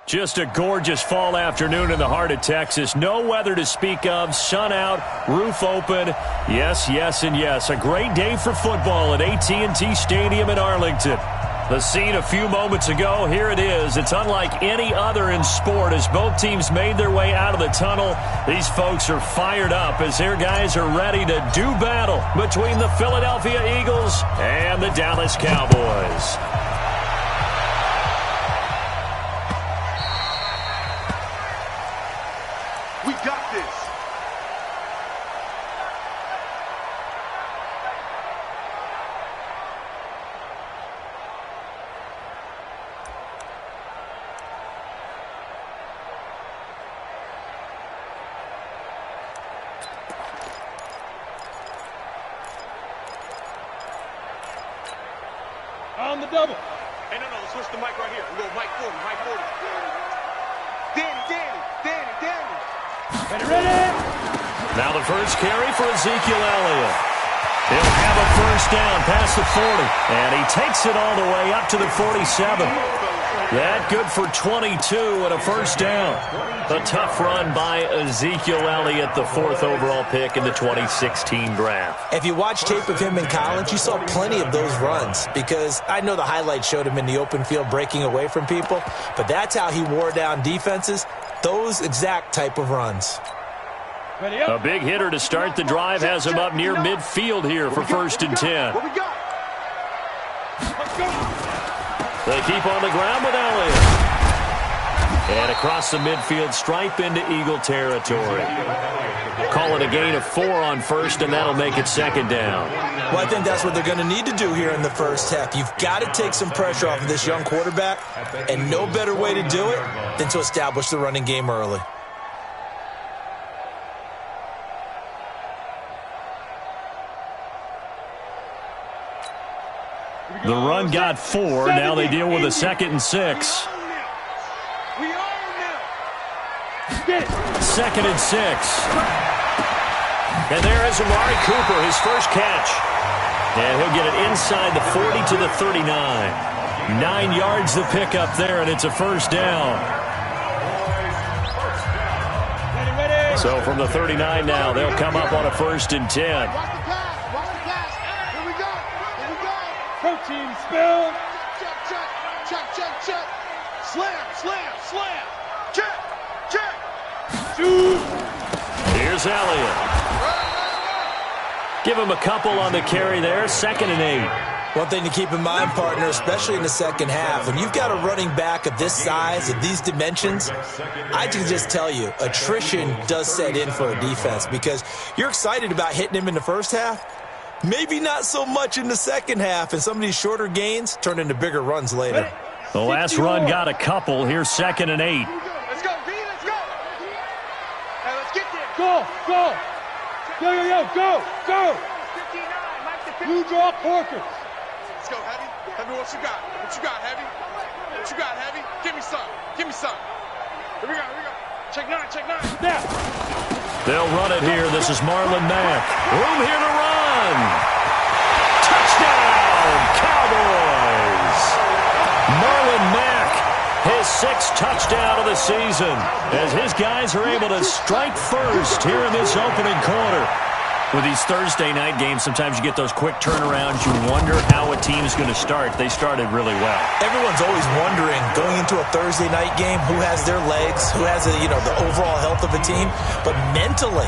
Just a gorgeous fall afternoon in the heart of Texas. No weather to speak of. Sun out, roof open. Yes, yes, and yes. A great day for football at AT&T Stadium in Arlington. The scene a few moments ago, here it is. It's unlike any other in sport as both teams made their way out of the tunnel. These folks are fired up as their guys are ready to do battle between the Philadelphia Eagles and the Dallas Cowboys. We got this. On the double. Hey, no, let's switch the mic right here. We go Mike 40, Mike 40. Danny. Ready? Now the first carry for Ezekiel Elliott. He'll have a first down past the 40. And he takes it all the way up to the 47. That good for 22 and a first down. A tough run by Ezekiel Elliott, the fourth overall pick in the 2016 draft. If you watch tape of him in college, you saw plenty of those runs because I know the highlights showed him in the open field breaking away from people, but that's how he wore down defenses, those exact type of runs. A big hitter to start the drive has him up near midfield here for first and 10. What we got? Let's go. They keep on the ground with Elliott. And across the midfield stripe into Eagle territory. Call it a gain of 4 on first, and that'll make it second down. Well, I think that's what they're going to need to do here in the first half. You've got to take some pressure off of this young quarterback, and no better way to do it than to establish the running game early. The run got 4. Now they deal with a 2nd and 6. We own them. 2nd and 6. And there is Amari Cooper, his first catch. And he'll get it inside the 40 to the 39. 9 yards the pickup there, and it's a first down. Ready. So from the 39 now, they'll come up on a first and 10. Protein spill. Check. Slam. Check. Shoot. Here's Elliott. Give him a couple on the carry there. 2nd and 8. One thing to keep in mind, partner, especially in the second half, when you've got a running back of this size, of these dimensions, I can just tell you, attrition does set in for a defense because you're excited about hitting him in the first half. Maybe not so much in the second half, and some of these shorter gains turn into bigger runs later. The last run got a couple. Here's 2nd and 8. Let's go, B. Let's go. Hey, let's get there. Go. Go. 59, Mike the 59. Blue draw Corkers. Let's go, Heavy. Heavy, what you got? Heavy? Give me some. Here we go. Check 9. Snap. They'll run it here. This is Marlon Mack. Room here to run. Touchdown, Cowboys. Marlon Mack, his 6th touchdown of the season, as his guys are able to strike first here in this opening quarter. With these Thursday night games, sometimes you get those quick turnarounds. You wonder how a team's going to start. They started really well. Everyone's always wondering, going into a Thursday night game, who has their legs, who has the overall health of a team. But mentally,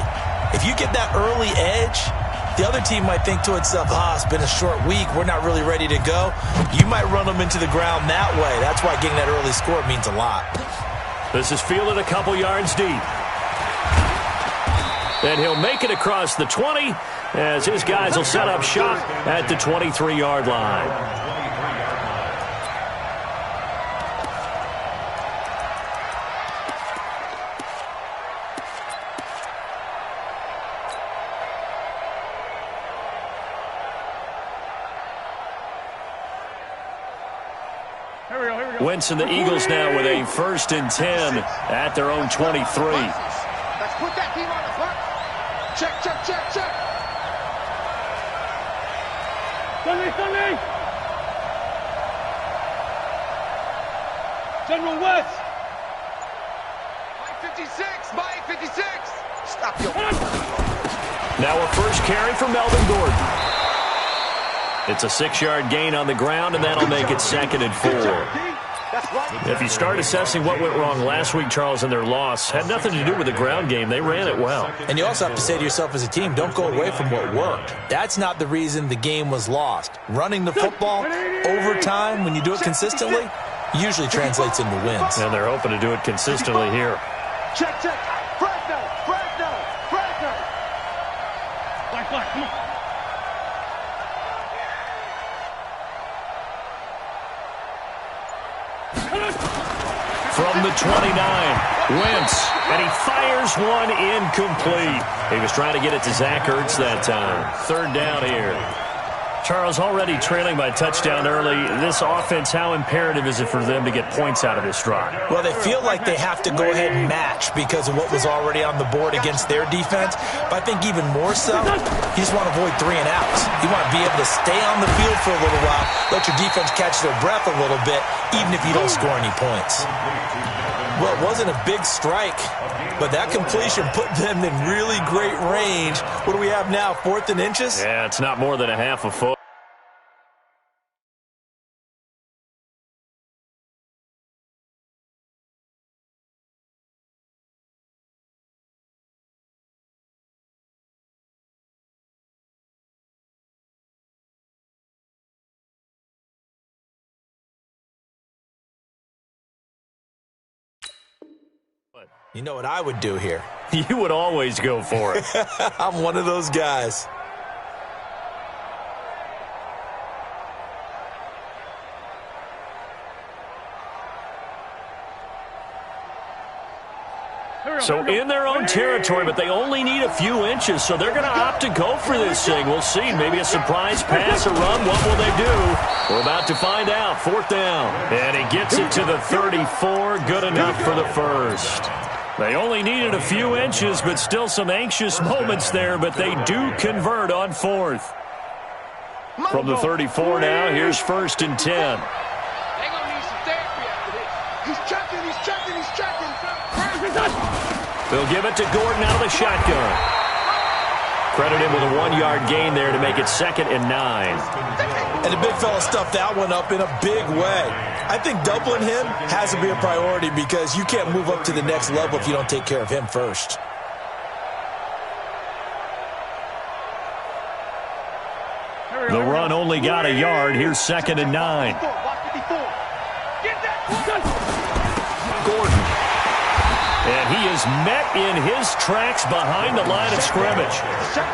if you get that early edge, the other team might think to itself, it's been a short week, we're not really ready to go. You might run them into the ground that way. That's why getting that early score means a lot. This is fielded a couple yards deep. And he'll make it across the 20 as his guys will set up shop at the 23-yard line. Here we go. Wentz and the Eagles now with a 1st and 10 at their own 23. Let's put that team on the front. Check. Sunday. General West. 56, Mike, 56. Stop your... Now a first carry for Melvin Gordon. It's a 6-yard gain on the ground, and that'll make it 2nd and 4. If you start assessing what went wrong last week, Charles, in their loss, had nothing to do with the ground game. They ran it well. And you also have to say to yourself as a team, don't go away from what worked. That's not the reason the game was lost. Running the football over time, when you do it consistently, usually translates into wins. And they're hoping to do it consistently here. Check. Fresno. Black, come on. From the 29, Wentz, and he fires one incomplete. He was trying to get it to Zach Ertz that time. 3rd down here. Charles, already trailing by touchdown early. This offense, how imperative is it for them to get points out of this drive? Well, they feel like they have to go ahead and match because of what was already on the board against their defense. But I think even more so, you just want to avoid 3 and outs. You want to be able to stay on the field for a little while, let your defense catch their breath a little bit, even if you don't score any points. Well, it wasn't a big strike, but that completion put them in really great range. What do we have now, 4th and inches? Yeah, it's not more than a half a foot. You know what I would do here? You would always go for it. I'm one of those guys. So in their own territory, but they only need a few inches, so they're going to opt to go for this thing. We'll see. Maybe a surprise pass, a run. What will they do? We're about to find out. 4th down. And he gets it to the 34. Good enough for the first. They only needed a few inches, but still some anxious moments there, but they do convert on 4th. From the 34 now, here's 1st and 10. They're going to need some therapy after this. He's checking. They'll give it to Gordon out of the shotgun. Credit him with a 1-yard gain there to make it 2nd and 9. And the big fella stuffed that one up in a big way. I think doubling him has to be a priority because you can't move up to the next level if you don't take care of him first. The run only got a yard. Here's 2nd and 9. Gordon. And he is met in his tracks behind the line of scrimmage.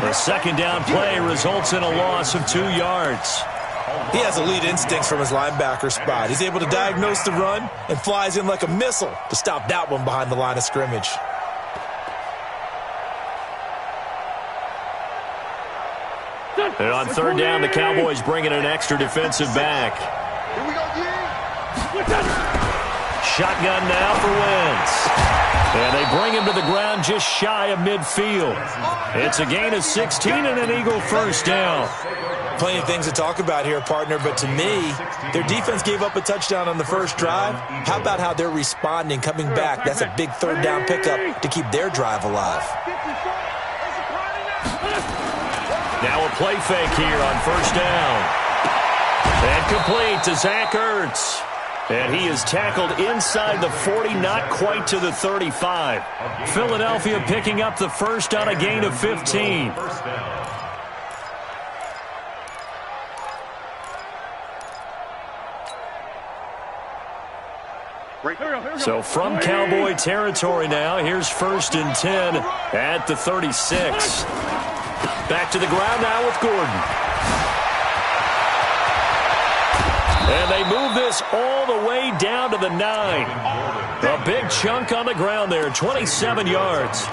The 2nd down play results in a loss of 2 yards. He has elite instincts from his linebacker spot. He's able to diagnose the run and flies in like a missile to stop that one behind the line of scrimmage. And on 3rd down, the Cowboys bring in an extra defensive back. Here we go, Shotgun now for Wentz. And they bring him to the ground just shy of midfield. It's a gain of 16 and an Eagle first down. Plenty of things to talk about here, partner, but to me, their defense gave up a touchdown on the first drive. How about how they're responding, coming back? That's a big 3rd down pickup to keep their drive alive. Now a play fake here on 1st down. And complete to Zach Ertz. And he is tackled inside the 40, not quite to the 35. Philadelphia picking up the first on a gain of 15. So from Cowboy territory now, here's 1st and 10 at the 36. Back to the ground now with Gordon. And they move this all the way down to the 9. A big chunk on the ground there, 27 yards.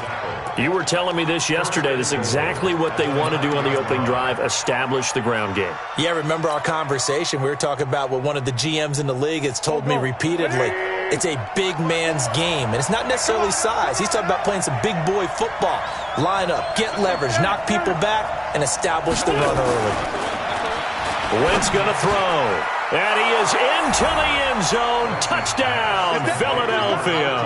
You were telling me this yesterday. This is exactly what they want to do on the opening drive, establish the ground game. Yeah, remember our conversation? We were talking about what one of the GMs in the league has told me repeatedly. It's a big man's game, and it's not necessarily size. He's talking about playing some big boy football. Line up, get leverage, knock people back, and establish the run early. Wentz going to throw. And he is into the end zone. Touchdown, Philadelphia.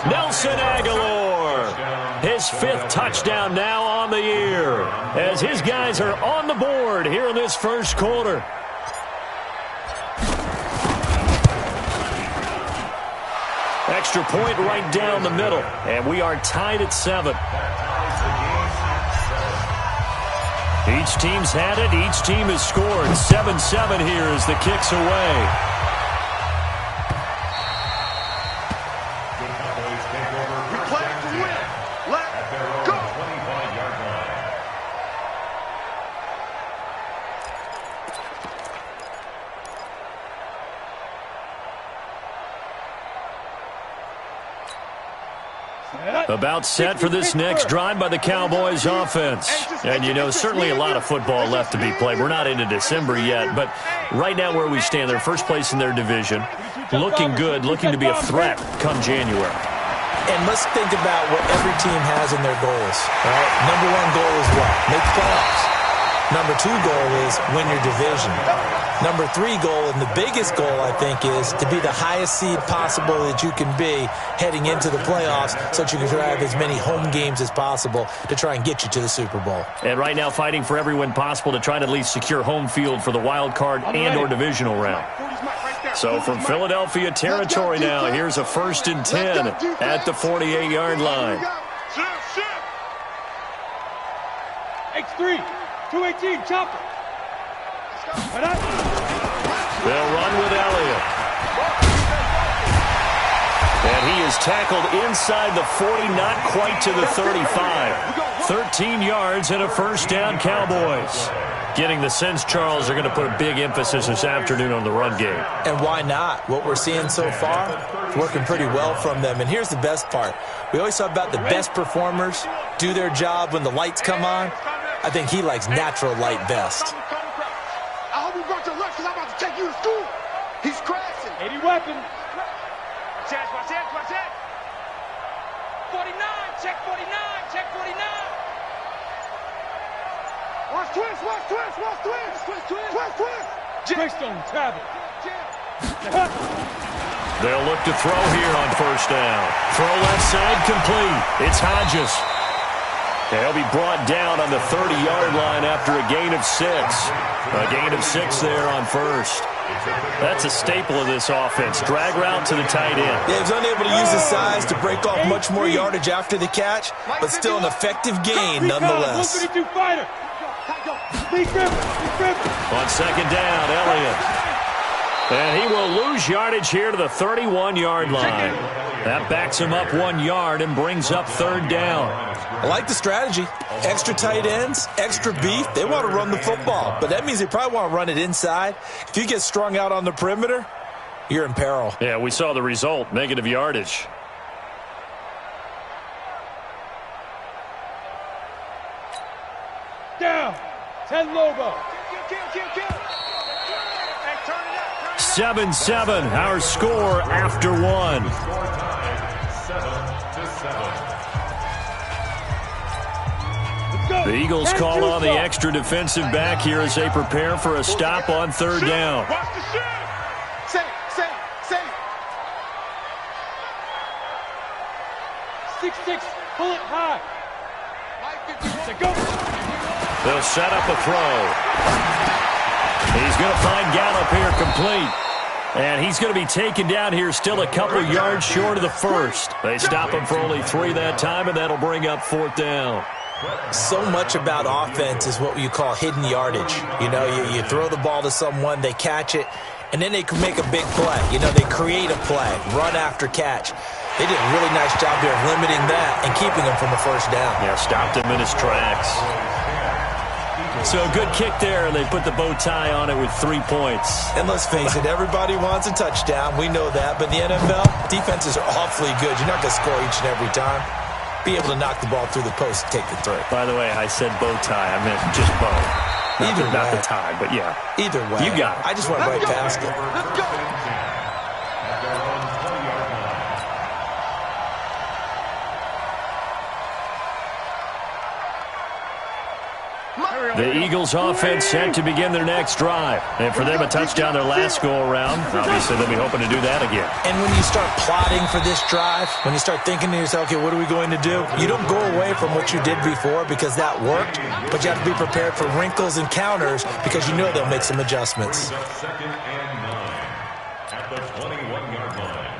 Nelson Aguilar. His 5th touchdown now on the year. As his guys are on the board here in this first quarter. Extra point right down the middle. And we are tied at 7. Each team's had it. Each team has scored. 7-7 here as the kick's away. We play to win. Let's go. About set for this next drive by the Cowboys offense. And, you know, certainly a lot of football left to be played. We're not into December yet, but right now where we stand, they're first place in their division. Looking good, looking to be a threat come January. And let's think about what every team has in their goals. Right? Number 1 goal is what? Make the playoffs. Number 2 goal is win your division. Number 3 goal, and the biggest goal, I think, is to be the highest seed possible that you can be heading into the playoffs so that you can have as many home games as possible to try and get you to the Super Bowl. And right now fighting for every win possible to try to at least secure home field for the wild card and or divisional round. So from Philadelphia territory now, here's a 1st and 10 at the 48-yard line. X3, 218, chopper. They'll run with Elliott. And he is tackled inside the 40, not quite to the 35. 13 yards and a first down, Cowboys. Getting the sense, Charles, they're going to put a big emphasis this afternoon on the run game. And why not? What we're seeing so far is working pretty well from them. And here's the best part. We always talk about the best performers do their job when the lights come on. I think he likes natural light best. I hope you brought your lunch because I'm about to take you to school. He's crashing. 80 weapon. Watch that. 49, check 49, check 49. Watch twist. Twist on tablet. They'll look to throw here on first down. Throw left side complete. It's Hodges. He'll be brought down on the 30-yard line after a gain of 6. A gain of 6 there on first. That's a staple of this offense. Drag route to the tight end. Yeah, he was unable to use his size to break off much more yardage after the catch, but still an effective gain nonetheless. 132 fighter. On second down, Elliott. And he will lose yardage here to the 31-yard line. That backs him up 1 yard and brings up 3rd down. I like the strategy. Extra tight ends, extra beef. They want to run the football, but that means they probably want to run it inside. If you get strung out on the perimeter, you're in peril. Yeah, we saw the result, negative yardage. Down. 10 Lobo. 7-7, our score after 1. The Eagles call on the extra defensive back here as they prepare for a stop on 3rd down. Say. 6-6, pull it high. Go. They'll set up a throw. He's going to find Gallup here complete. And he's going to be taken down here still a couple yards short of the first. They stop him for only 3 that time, and that'll bring up 4th down. So much about offense is what you call hidden yardage. You know, you throw the ball to someone, they catch it, and then they can make a big play. You know, they create a play, run after catch. They did a really nice job there of limiting that and keeping him from a first down. Yeah, stopped him in his tracks. So a good kick there, and they put the bow tie on it with 3 points. And let's face it, everybody wants a touchdown. We know that. But in the NFL, defenses are awfully good. You're not going to score each and every time. Be able to knock the ball through the post and take the throw. By the way, I said bow tie. I meant just bow. Not the tie, but yeah. Either way. You got it. I just went right past it. Let's go. The Eagles offense set to begin their next drive. And for them, a touchdown their last go-around. Obviously, they'll be hoping to do that again. And when you start plotting for this drive, when you start thinking to yourself, okay, what are we going to do? You don't go away from what you did before because that worked, but you have to be prepared for wrinkles and counters because you know they'll make some adjustments. Second and 9 at the 21-yard line.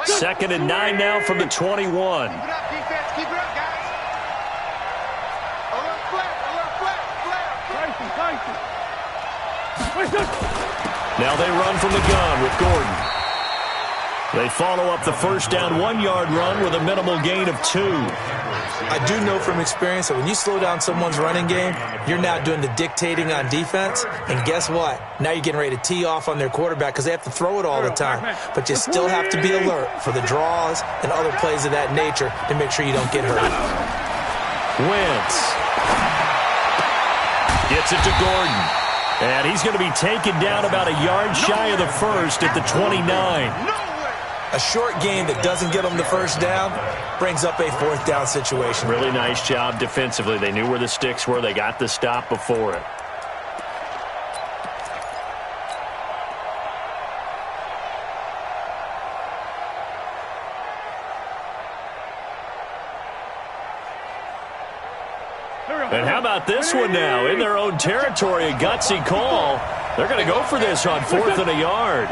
Second and 9 now from the 21. Keep it up, defense. Keep it up, guys. A little flare. Now they run from the gun with Gordon. They follow up the first down 1-yard run with a minimal gain of 2. I do know from experience that when you slow down someone's running game, you're now doing the dictating on defense. And guess what? Now you're getting ready to tee off on their quarterback because they have to throw it all the time. But you still have to be alert for the draws and other plays of that nature to make sure you don't get hurt. Wentz gets it to Gordon. And he's going to be taken down about a yard shy of the first at the 29. A short game that doesn't get them the first down brings up a fourth down situation. Really nice job defensively. They knew where the sticks were. They got the stop before it. And how about this one now? In their own territory, a gutsy call. They're going to go for this on 4th and a yard.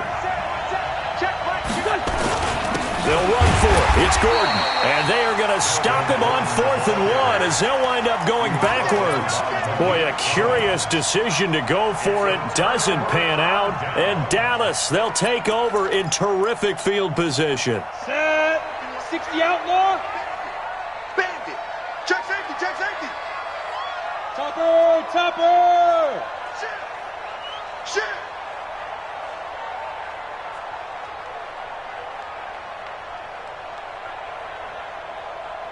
They'll run for it. It's Gordon. And they are going to stop him on 4th and 1 as they'll wind up going backwards. Boy, a curious decision to go for it. Doesn't pan out. And Dallas, they'll take over in terrific field position. Set. 60 outlaw. Bandit. Check safety. Check safety. Topper. Topper. Shit. Shit.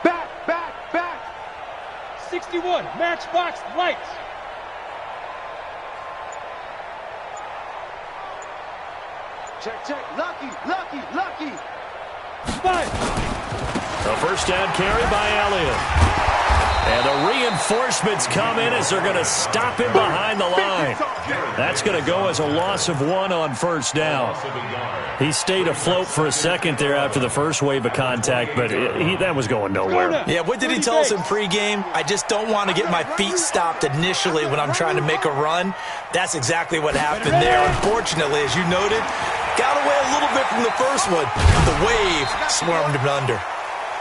Back. 61. Matchbox lights. Check. Lucky. 5. A first down carry by Elliott. And the reinforcements come in as they're going to stop him behind the line. That's going to go as a loss of 1 on first down. He stayed afloat for a second there after the first wave of contact, but that was going nowhere. Yeah, what did he tell us in pregame? I just don't want to get my feet stopped initially when I'm trying to make a run. That's exactly what happened there. Unfortunately, as you noted, got away a little bit from the first one. The wave swarmed him under.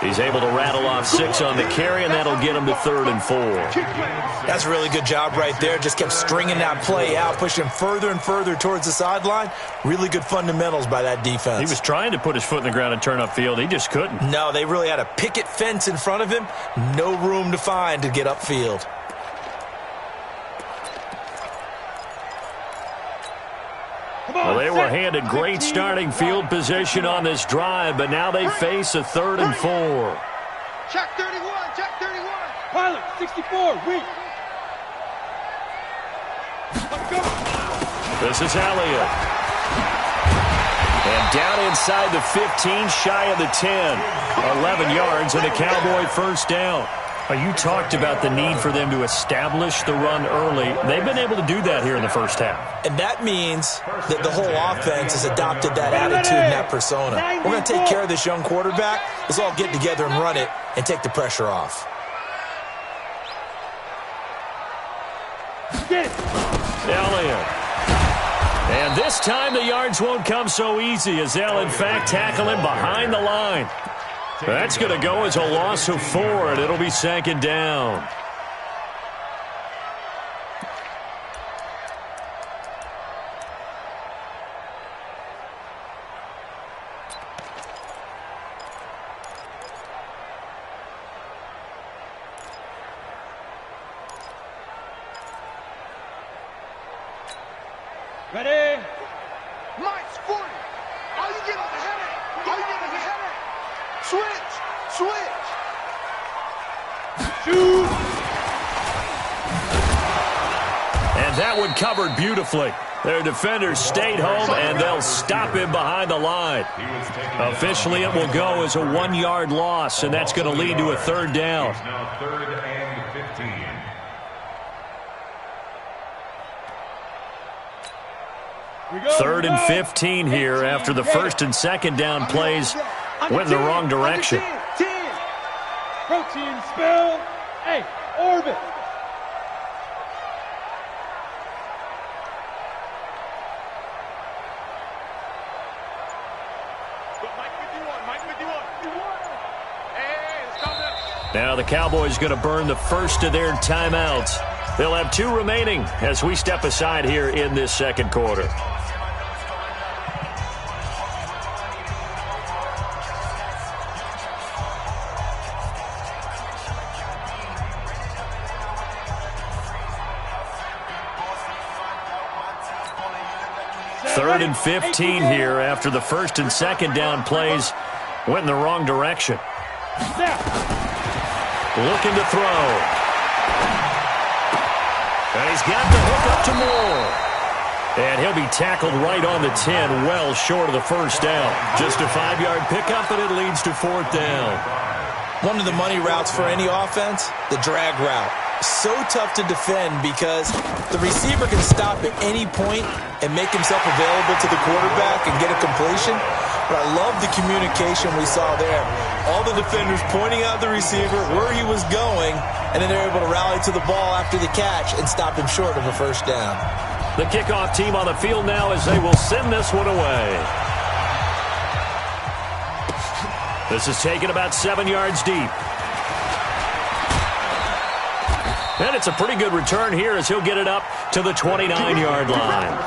He's able to rattle off 6 on the carry, and that'll get him to 3rd and 4. That's a really good job right there. Just kept stringing that play out, pushing him further and further towards the sideline. Really good fundamentals by that defense. He was trying to put his foot in the ground and turn upfield. He just couldn't. No, they really had a picket fence in front of him. No room to find to get upfield. Well, they were handed great starting field position on this drive, but now they face a 3rd and 4. Check 31. Pilot. 64. Weak. Let's go. This is Elliott. And down inside the 15, shy of the 10. 11 yards and a Cowboy first down. You talked about the need for them to establish the run early. They've been able to do that here in the first half. And that means that the whole offense has adopted that attitude and that persona. We're going to take care of this young quarterback. Let's all get together and run it and take the pressure off. Get it. Elliott. And this time the yards won't come so easy as they'll, in fact, tackle him behind the line. That's going to go as a loss of 4, and it'll be 2nd down. Ready. Mike's 40. All you get is a headache. Switch. Shoot. And that one covered beautifully. Their defenders stayed home, and they'll stop him behind the line. Officially, it will go as a 1-yard loss, and that's going to lead to a third down. Now 3rd and 15. Third and 15 here after the first and second down plays went in the wrong direction. Protein spill. Hey, orbit. Now the Cowboys going to burn the first of their timeouts. They'll have 2 remaining as we step aside here in this second quarter. Third and 15 here after the first and second down plays went in the wrong direction. Looking to throw. And he's got the hook up to Moore. And he'll be tackled right on the 10, well short of the first down. Just a 5-yard pickup, and it leads to 4th down. One of the money routes for any offense, the drag route. So tough to defend because the receiver can stop at any point and make himself available to the quarterback and get a completion. But I love the communication we saw there. All the defenders pointing out the receiver, where he was going, and then they're able to rally to the ball after the catch and stop him short of a first down. The kickoff team on the field now as they will send this one away. This is taken about 7 yards deep. And it's a pretty good return here as he'll get it up to the 29-yard line.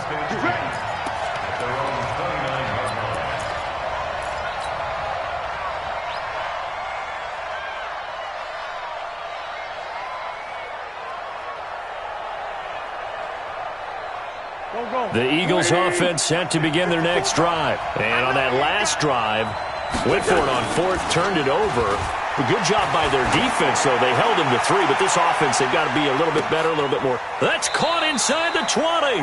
The Eagles offense set to begin their next drive. And on that last drive, went for it on 4th, turned it over. A good job by their defense, though. They held them to 3, but this offense, they've got to be a little bit better, a little bit more. That's caught inside the 20.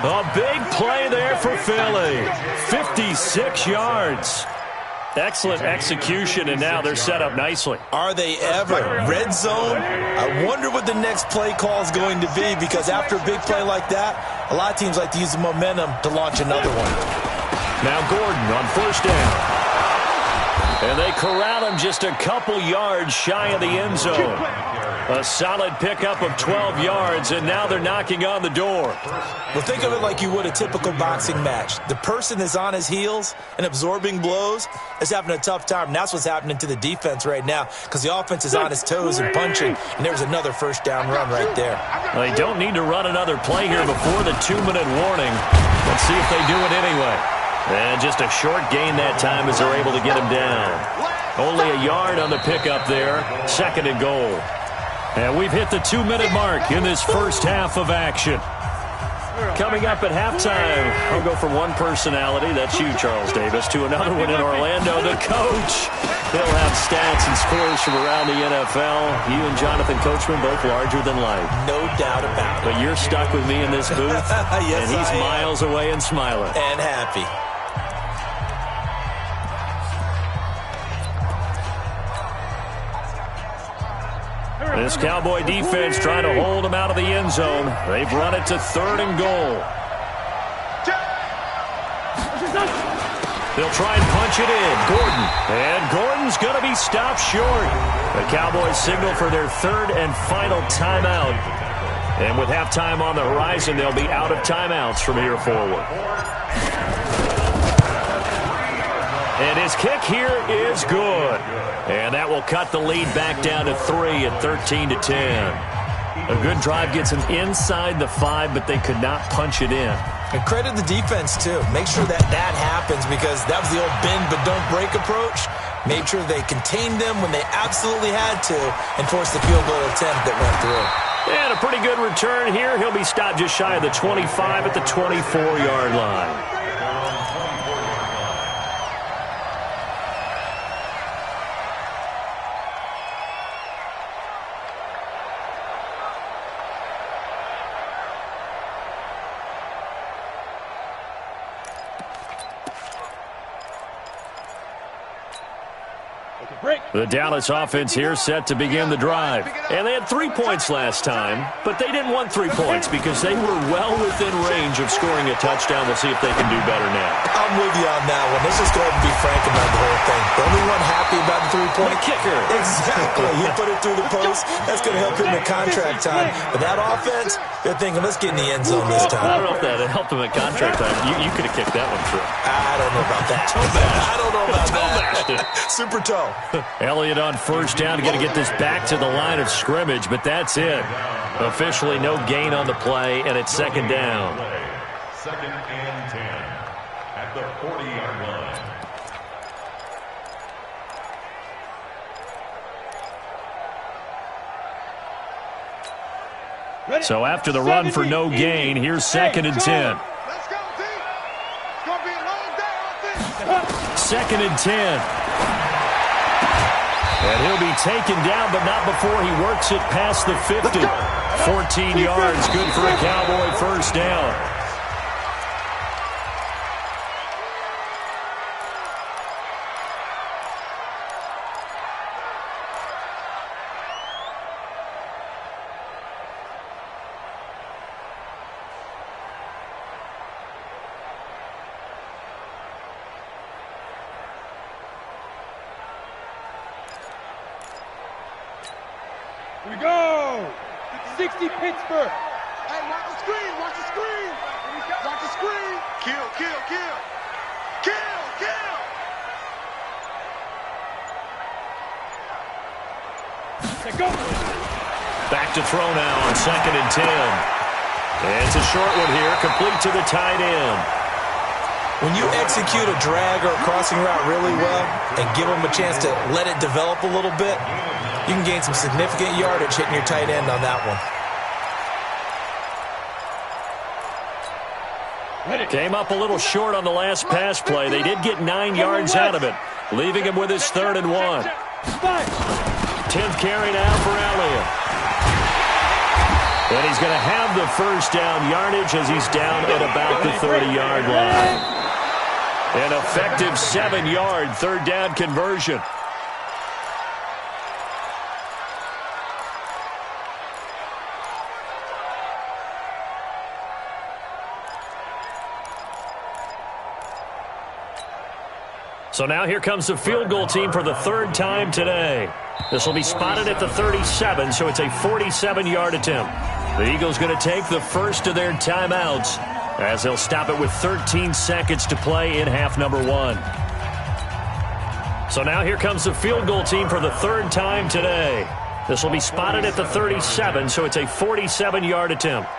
A big play there for Philly. 56 yards. Excellent execution, and now they're set up nicely. Are they ever? Red zone? I wonder what the next play call is going to be, because after a big play like that, a lot of teams like to use the momentum to launch another one. Now Gordon on first down. And they corral him just a couple yards shy of the end zone. A solid pickup of 12 yards, and now they're knocking on the door. Well, think of it like you would a typical boxing match. The person is on his heels and absorbing blows is having a tough time. And that's what's happening to the defense right now, because the offense is on his toes and punching, and there's another first down run right there. They don't need to run another play here before the 2-minute warning. Let's see if they do it anyway. And just a short gain that time as they're able to get him down. Only a yard on the pickup there. 2nd and goal. And we've hit the 2-minute mark in this first half of action. Coming up at halftime, I'll go from one personality, that's you, Charles Davis, to another one in Orlando, the coach. He'll have stats and scores from around the NFL. You and Jonathan Coachman, both larger than life. No doubt about it. But you're stuck with me in this booth, yes, and he's miles away and smiling. And happy. This Cowboy defense trying to hold him out of the end zone. They've run it to 3rd and goal. They'll try and punch it in. Gordon. And Gordon's going to be stopped short. The Cowboys signal for their 3rd and final timeout. And with halftime on the horizon, they'll be out of timeouts from here forward. And his kick here is good. And that will cut the lead back down to 3 at 13-10. A good drive gets them inside the 5, but they could not punch it in. And credit the defense, too. Make sure that happens, because that was the old bend but don't break approach. Made sure they contained them when they absolutely had to and forced the field goal attempt that went through. And a pretty good return here. He'll be stopped just shy of the 25 at the 24-yard line. The Dallas offense here set to begin the drive. And they had 3 points last time, but they didn't want 3 points because they were well within range of scoring a touchdown. We'll see if they can do better now. I'm with you on that one. Let's just go ahead and be frank about the whole thing. The only one happy about the 3-point kicker. Exactly. He put it through the post. That's going to help him in contract time. But that offense, they're thinking, let's get in the end zone this time. I don't know if that helped him in contract time. You could have kicked that one through. I don't know about that. I don't know about that. Super toe. Elliott on first down, going to get this back to the line of scrimmage, but that's it. Officially no gain on the play, and it's second down. Second and 10 at the 40-yard line. So after the run for no gain, here's second and 10. Let's go, team. It's going to be a long day on this. Second and 10. And he'll be taken down, but not before he works it past the 50. 14 yards, good for a Cowboy first down. Here we go! 60 Pittsburgh! Hey, watch the screen. Watch the screen. Watch the screen. Kill, kill, kill. Kill, kill. Let's go! Back to throw now on second and 10. It's a short one here, complete to the tight end. When you execute a drag or a crossing route really well and give them a chance to let it develop a little bit, you can gain some significant yardage hitting your tight end on that one. Came up a little short on the last pass play. They did get 9 yards out of it, leaving him with his 3rd and 1. 10th carry now for Elliott. And he's going to have the first down yardage as he's down at about the 30-yard line. An effective 7-yard 3rd down conversion. So now here comes the field goal team for the 3rd time today. This will be spotted at the 37, so it's a 47-yard attempt. The Eagles going to take the first of their timeouts as they'll stop it with 13 seconds to play in half number 1. So now here comes the field goal team for the 3rd time today. This will be spotted at the 37, so it's a 47-yard attempt.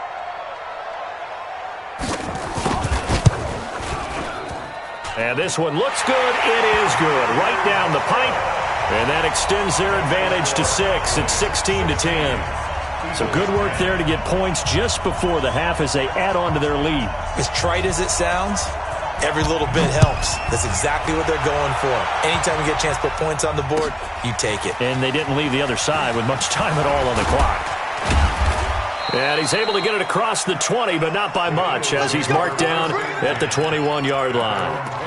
And this one looks good. It is good. Right down the pipe. And that extends their advantage to 6. It's 16-10. So good work there to get points just before the half as they add on to their lead. As trite as it sounds, every little bit helps. That's exactly what they're going for. Anytime you get a chance to put points on the board, you take it. And they didn't leave the other side with much time at all on the clock. And he's able to get it across the 20, but not by much, as he's marked down at the 21-yard line.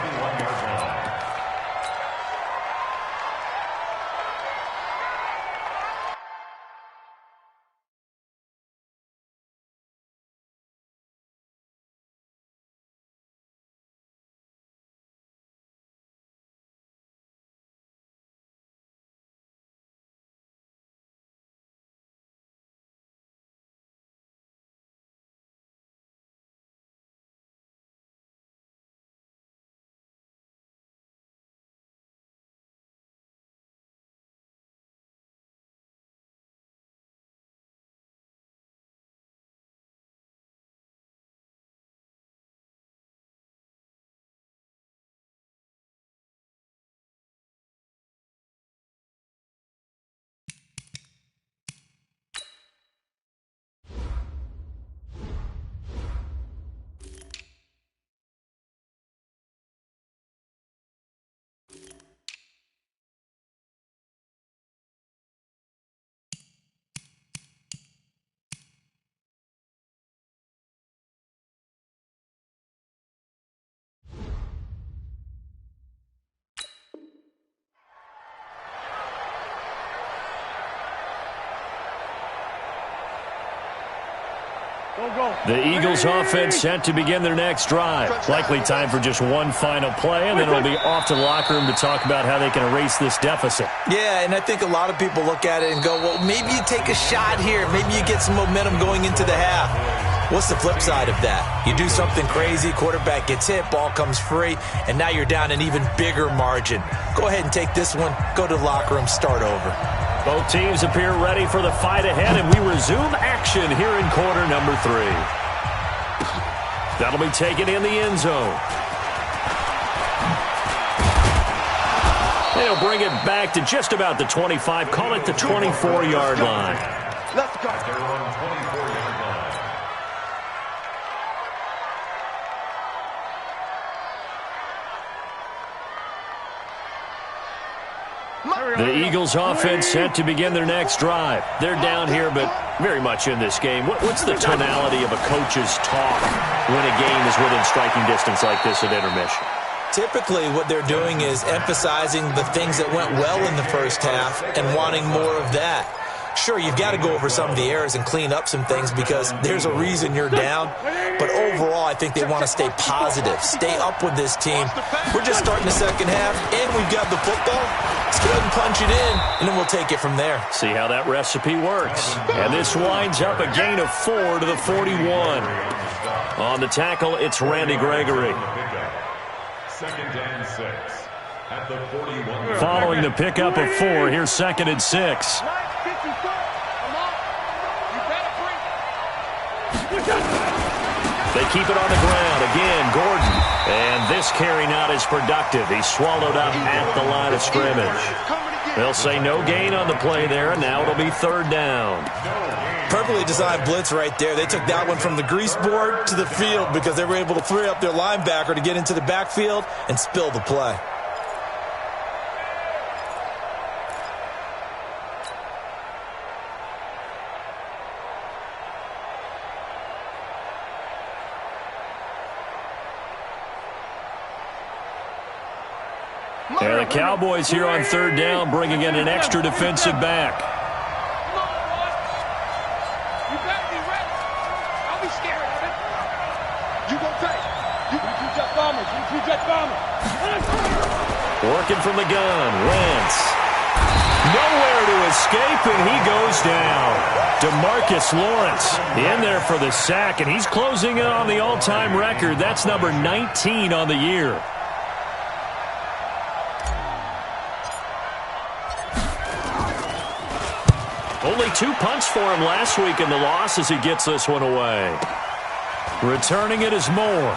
The Eagles offense set to begin their next drive. Likely time for just one final play, and then it'll be off to the locker room to talk about how they can erase this deficit. Yeah, and I think a lot of people look at it and go, well, maybe you take a shot here. Maybe you get some momentum going into the half. What's the flip side of that? You do something crazy, quarterback gets hit, ball comes free, and now you're down an even bigger margin. Go ahead and take this one, go to the locker room, start over. Both teams appear ready for the fight ahead, and we resume action here in quarter number 3. That'll be taken in the end zone. They'll bring it back to just about the 25, call it the 24-yard line. Let's go. They're on 24-yard line. The Eagles offense set to begin their next drive. They're down here, but very much in this game. What's the tonality of a coach's talk when a game is within striking distance like this at intermission? Typically, what they're doing is emphasizing the things that went well in the first half and wanting more of that. Sure, you've got to go over some of the errors and clean up some things because there's a reason you're down. But overall, I think they want to stay positive, stay up with this team. We're just starting the second half, and we've got the football. Let's go ahead and punch it in, and then we'll take it from there. See how that recipe works. And this winds up a gain of 4 to the 41. On the tackle, it's Randy Gregory. Second and 6 at the 41. Following the pickup of 4, here's 2nd and 6. They keep it on the ground. Again, Gordon. And this carry not as productive. He's swallowed up at the line of scrimmage. They'll say no gain on the play there, and now it'll be 3rd down. Perfectly designed blitz right there. They took that one from the grease board to the field because they were able to free up their linebacker to get into the backfield and spill the play. And the Cowboys here on 3rd down, bringing in an extra defensive back. You better be ready. Don't be scared of it. You go take. You jet bombers. You jet bombers. Working from the gun, Wentz. Nowhere to escape, and he goes down. DeMarcus Lawrence in there for the sack, and he's closing in on the all-time record. That's number 19 on the year. Only 2 punts for him last week in the loss as he gets this one away. Returning it is Moore.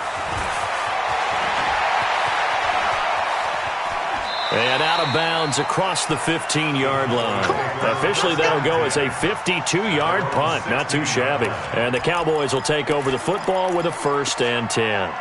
And out of bounds across the 15-yard line. Officially, that'll go as a 52-yard punt. Not too shabby. And the Cowboys will take over the football with a 1st and 10.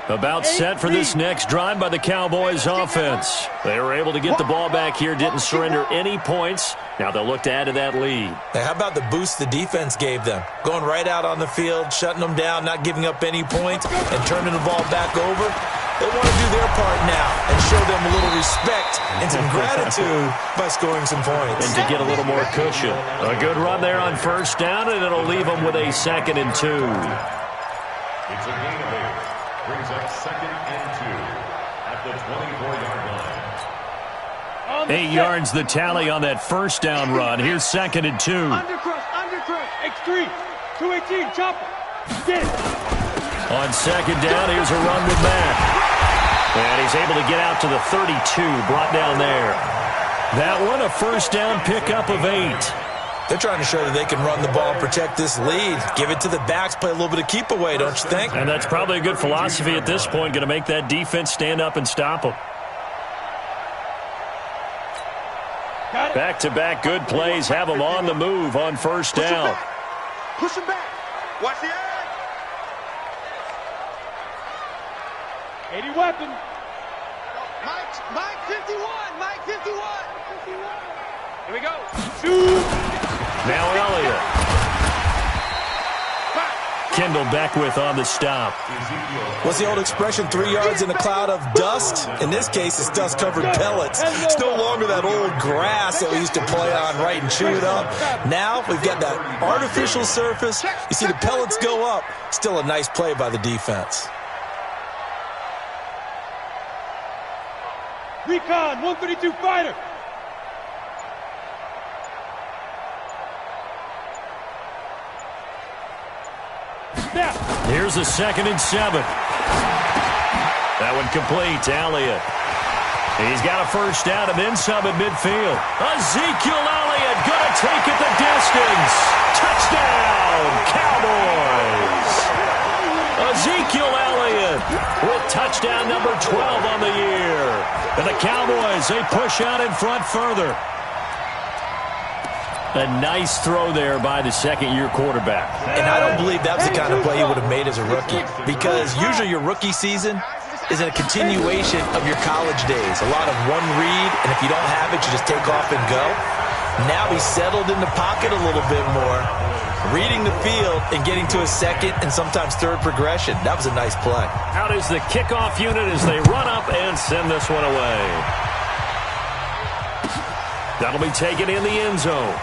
About set for this next drive by the Cowboys offense. They were able to get the ball back here, didn't surrender any points. Now they'll look to add to that lead. Now, how about the boost the defense gave them? Going right out on the field, shutting them down, not giving up any points, and turning the ball back over. They want to do their part now and show them a little respect and some gratitude by scoring some points. And to get a little more cushion. A good run there on 1st down, and it'll leave them with a 2nd and 2. It's a gain of 8. Brings up 2nd and 2 at the 24-yard line. 8 yards the tally on that 1st down run. Here's 2nd and 2. Undercrush. X3. 218. Chopper. Get it. On 2nd down, here's a run with Matt. And he's able to get out to the 32, brought down there. That one, a 1st down pickup of 8. They're trying to show that they can run the ball and protect this lead. Give it to the backs, play a little bit of keep away, don't you think? And that's probably a good philosophy at this point, going to make that defense stand up and stop them. Back-to-back good plays have them on the move on 1st down. Push him back. Watch the edge. 80 weapon. Mike 51. Mike 51. Here we go. Now Elliott. Kendall Beckwith on the stop. What's the old expression, 3 yards in a cloud of dust? In this case, it's dust-covered pellets. It's no longer that old grass that we used to play on, right, and chew it up. Now we've got that artificial surface. You see the pellets go up. Still a nice play by the defense. Recon, 132 fighter. Snap. Here's a 2nd and 7. That one complete to Elliott. He's got a first down and then some at midfield. Ezekiel Elliott going to take it the distance. Touchdown, Cowboys. Ezekiel Elliott with touchdown number 12 on the year. And the Cowboys, they push out in front further. A nice throw there by the second-year quarterback. And I don't believe that was the kind of play he would have made as a rookie, because usually your rookie season is a continuation of your college days. A lot of one read, and if you don't have it, you just take off and go. Now he's settled in the pocket a little bit more, reading the field and getting to a second and sometimes third progression. That was a nice play. Out is the kickoff unit as they run up and send this one away. That'll be taken in the end zone.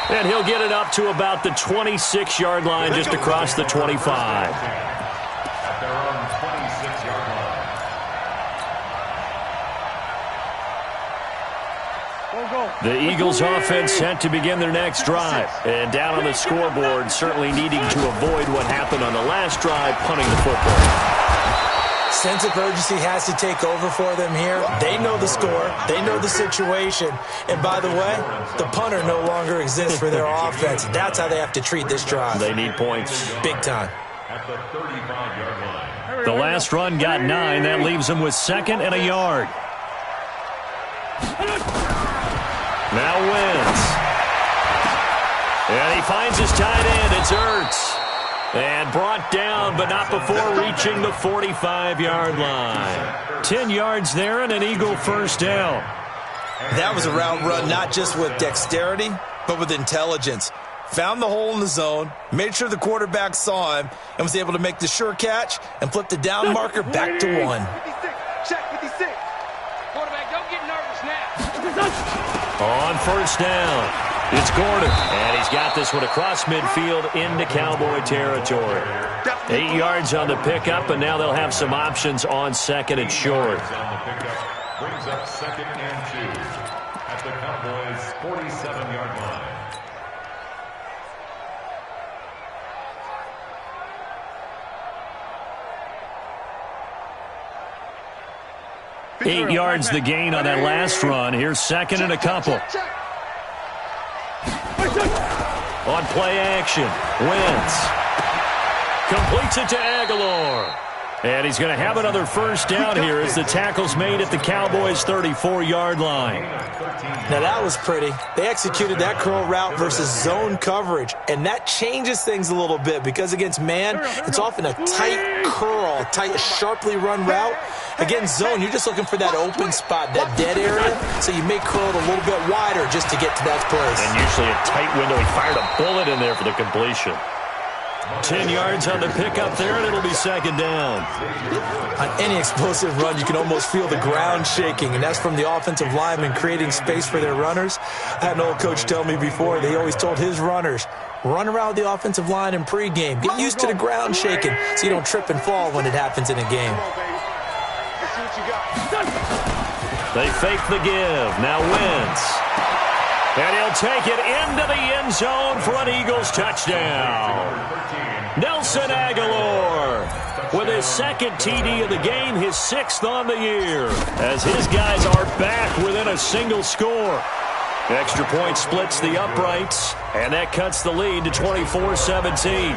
And he'll get it up to about the 26-yard line, just across the 25. At their own 26-yard line. The Eagles offense set to begin their next drive. And down on the scoreboard, certainly needing to avoid what happened on the last drive, punting the football. Sense of urgency has to take over for them here. They know the score. They know the situation. And by the way, the punter no longer exists for their offense. That's how they have to treat this drive. They need points. Big time. At the 35-yard line. The last run got 9. That leaves them with 2nd and a yard. Now Wentz. And he finds his tight end. It's Ertz. And brought down, but not before reaching the 45-yard line. 10 yards there and an Eagle first down. That was a route run, not just with dexterity, but with intelligence. Found the hole in the zone, made sure the quarterback saw him, and was able to make the sure catch and flip the down marker back to 1. 56. Check 56. Quarterback, don't get nervous now. On first down, it's Gordon. And he's got this one across midfield into Cowboy territory. 8 yards on the pickup, and now they'll have some options on 2nd and short. Brings up 2nd and 2 at the Cowboys' 47-yard line. 8 yards the gain on that last run. Here's 2nd and a couple. On play action, Wentz completes it to Aguilar. And he's going to have another first down here as the tackle's made at the Cowboys' 34-yard line. Now that was pretty. They executed that curl route versus zone coverage, and that changes things a little bit because against man, it's often a tight curl, tight, sharply run route. Against zone, you're just looking for that open spot, that dead area, so you may curl it a little bit wider just to get to that place. And usually a tight window. He fired a bullet in there for the completion. 10 yards on the pickup there, and it'll be 2nd down. On any explosive run, you can almost feel the ground shaking, and that's from the offensive linemen creating space for their runners. I had an old coach tell me before, they always told his runners, run around the offensive line in pregame. Get used to the ground shaking so you don't trip and fall when it happens in a game. They fake the give. Now Wentz. And he'll take it into the end zone for an Eagles touchdown. Nelson Aguilar with his 2nd TD of the game, his 6th on the year, as his guys are back within a single score. Extra point splits the uprights, and that cuts the lead to 24-17.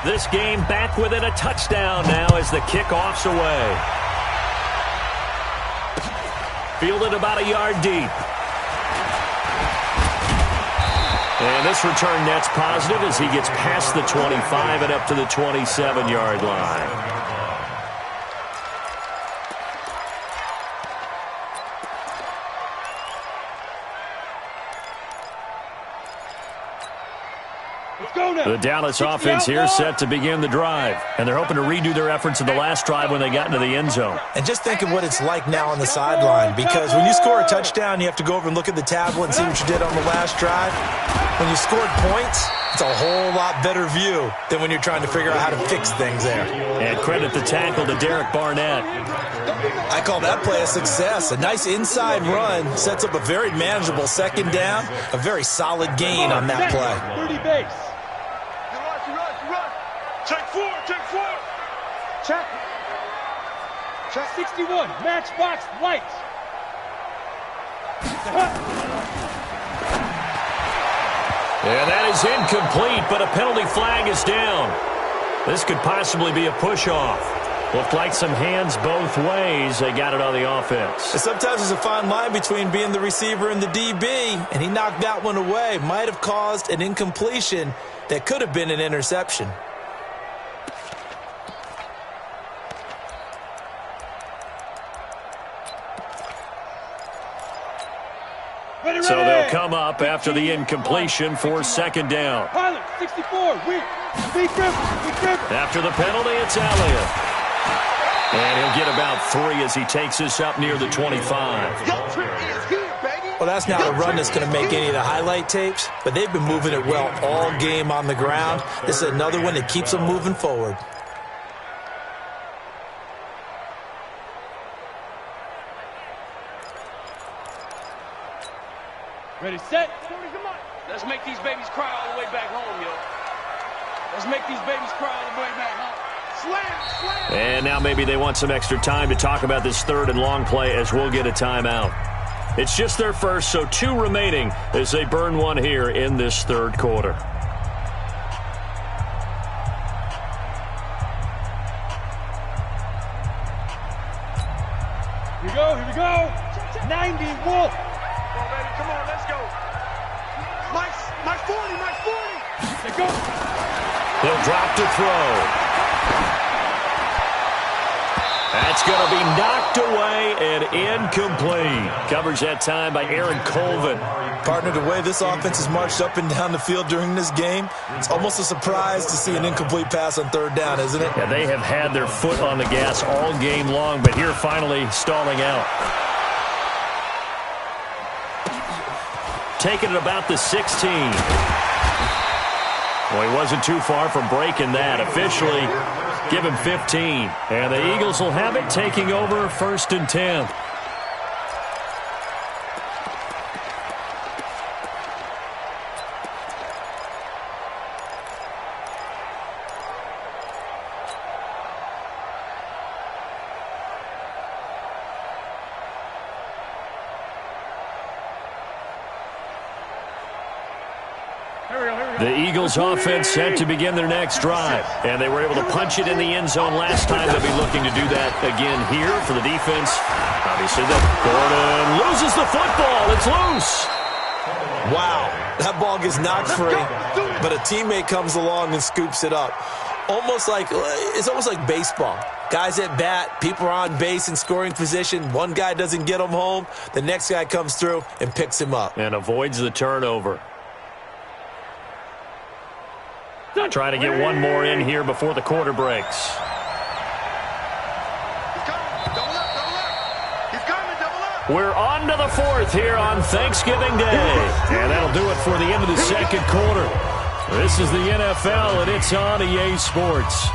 This game back within a touchdown now as the kickoff's away. Fielded about a yard deep. And this return net's positive as he gets past the 25 and up to the 27-yard line. Let's go now. The Dallas offense here set to begin the drive. And they're hoping to redo their efforts in the last drive when they got into the end zone. And just think of what it's like now on the sideline, because when you score a touchdown, you have to go over and look at the tablet and see what you did on the last drive. When you scored points, it's a whole lot better view than when you're trying to figure out how to fix things there. And credit the tackle to Derek Barnett. I call that play a success. A nice inside run sets up a very manageable second down, a very solid gain on that play. 30 base. Check four, check four. Check. Check 61. Matchbox lights. And that is incomplete, but a penalty flag is down. This could possibly be a push-off. Looked like some hands both ways. They got it on the offense. And sometimes there's a fine line between being the receiver and the DB, and he knocked that one away. Might have caused an incompletion that could have been an interception. So they'll come up after the incompletion for second down. Pilot, 64. Weak grip. After the penalty, it's Elliott. And he'll get about 3 as he takes this up near the 25. Well, that's not a run that's going to make any of the highlight tapes, but they've been moving it well all game on the ground. This is another one that keeps them moving forward. Ready, set. Let's make these babies cry all the way back home, yo. Let's make these babies cry all the way back home. Slam! And now maybe they want some extra time to talk about this third and long play as we'll get a timeout. It's just their first, so 2 remaining as they burn one here in this third quarter. Here we go. 90 Wolf. Come on, baby, come on, let's go. Mike 40, Mike 40. Let's go. He'll drop to throw. That's going to be knocked away and incomplete. Covers that time by Aaron Colvin. Partner, the way this offense has marched up and down the field during this game, it's almost a surprise to see an incomplete pass on third down, isn't it? Yeah, they have had their foot on the gas all game long, but here finally stalling out. Taking it about the 16. Well, he wasn't too far from breaking that. Officially, give him 15. And the Eagles will have it, taking over 1st and 10. The Eagles offense set to begin their next drive. And they were able to punch it in the end zone last time. They'll be looking to do that again here for the defense. Obviously, Gordon loses the football. It's loose. Wow, that ball gets knocked free, but a teammate comes along and scoops it up. It's almost like baseball. Guys at bat, people are on base in scoring position. One guy doesn't get him home. The next guy comes through and picks him up. And avoids the turnover. Trying to get one more in here before the quarter breaks. We're on to the 4th here on Thanksgiving Day. And that'll do it for the end of the second quarter. This is the NFL, and it's on EA Sports.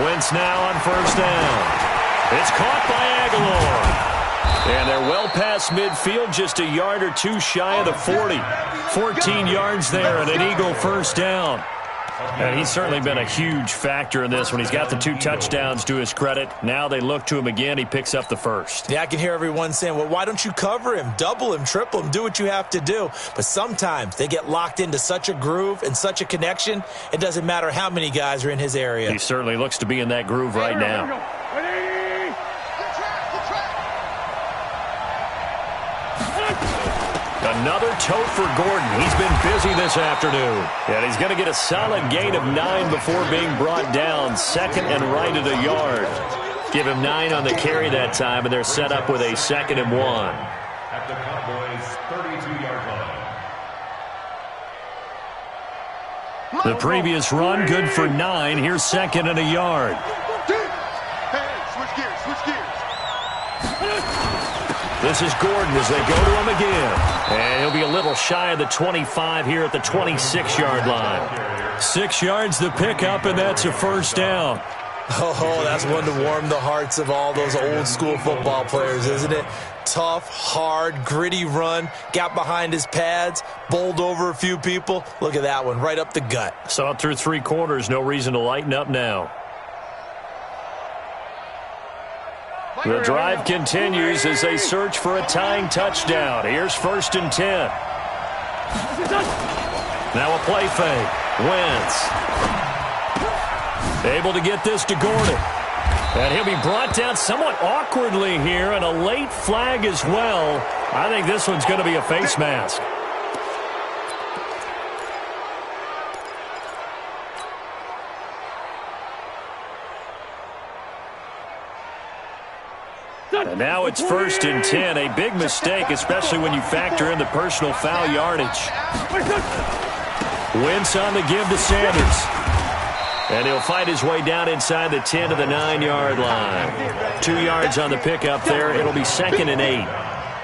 Wentz now on 1st down. It's caught by Aguilar. And they're well past midfield, just a yard or 2 shy of the 40. 14 yards there and an Eagle 1st down. And he's certainly been a huge factor in this when he's got the 2 touchdowns to his credit. Now they look to him again. He picks up the 1st. Yeah, I can hear everyone saying, well, why don't you cover him, double him, triple him, do what you have to do. But sometimes they get locked into such a groove and such a connection, it doesn't matter how many guys are in his area. He certainly looks to be in that groove right now. Another tote for Gordon. He's been busy this afternoon. And he's going to get a solid gain of 9 before being brought down. Second and right at a yard. Give him 9 on the carry that time, and they're set up with a 2nd and 1. At the Cowboys' 32-yard line. The previous run, good for 9. Here's 2nd and a yard. Hey, switch gears, switch gears. This is Gordon as they go to him again. And he'll be a little shy of the 25 here at the 26-yard line. 6 yards the pickup, and that's a first down. Oh, that's one to warm the hearts of all those old-school football players, isn't it? Tough, hard, gritty run, got behind his pads, bowled over a few people. Look at that one, right up the gut. Saw it through 3 quarters, no reason to lighten up now. The drive continues as they search for a tying touchdown. Here's 1st and 10. Now a play fake. Wentz. Able to get this to Gordon. And he'll be brought down somewhat awkwardly here, and a late flag as well. I think this one's going to be a face mask. And now it's 1st and 10. A big mistake, especially when you factor in the personal foul yardage. Wentz on the give to Sanders. And he'll fight his way down inside the 10 to the 9-yard line. 2 yards on the pickup there. It'll be 2nd and 8.